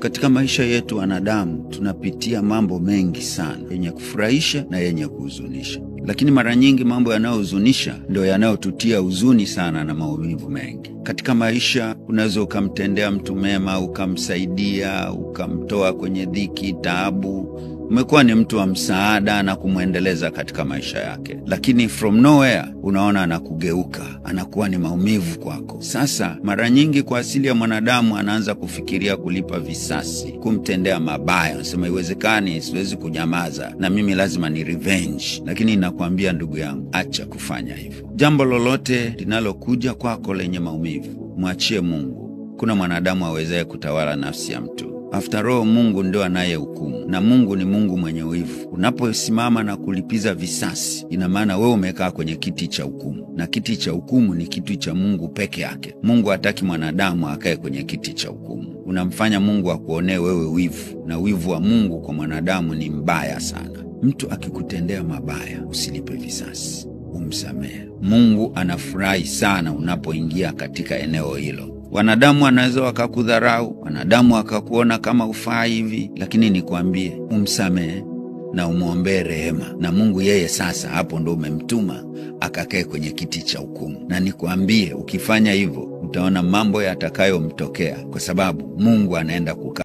Katika maisha yetu wanadamu tunapitia mambo mengi sana, yenye kufurahisha na yenye kuhuzunisha. Lakini mara nyingi mambo yanayohuzunisha ndio yanayotutia huzuni sana na maumivu mengi. Katika maisha unaweza ukamtendea mtu mema, ukamsaidia, ukamtoa kwenye dhiki, taabu. Umekuwa ni mtu wa msaada na kumuendeleza katika maisha yake. Lakini from nowhere unaona anakugeuka, anakuwa ni maumivu kwako. Sasa mara nyingi kwa asili ya mwanadamu anaanza kufikiria kulipa visasi, kumtendea mabaya. Anasema iwezekani, siwezi kunyamaza na mimi lazima ni revenge. Lakini nakwambia ndugu yangu, acha kufanya hivyo. Jambo lolote linalokuja kwako lenye maumivu, mwachie Mungu. Kuna mwanadamu awezaye kutawala nafsi ya mtu. After all, Mungu ndio anayehukumu, na Mungu ni Mungu mwenye wivu. Unaposimama na kulipiza visasi, ina maana wewe umekaa kwenye kiti cha hukumu, na kiti cha hukumu ni kitu cha Mungu peke yake. Mungu hataki mwanadamu akae kwenye kiti cha hukumu. Unamfanya Mungu akuonee wewe wivu, na wivu wa Mungu kwa mwanadamu ni mbaya sana. Mtu akikutendea mabaya, usilipe visasi, umsamehe. Mungu anafurahi sana unapoingia katika eneo hilo. Wanadamu wanaweza wakakudharau, wanadamu wakakuona kama ufai hivi, lakini nikwambie, umsamehe na umuombee rehema, na Mungu yeye sasa hapo ndo umemtuma akakae kwenye kiti cha hukumu. Na nikwambie, ukifanya hivyo utaona mambo yatakayomtokea, kwa sababu Mungu anaenda kukaa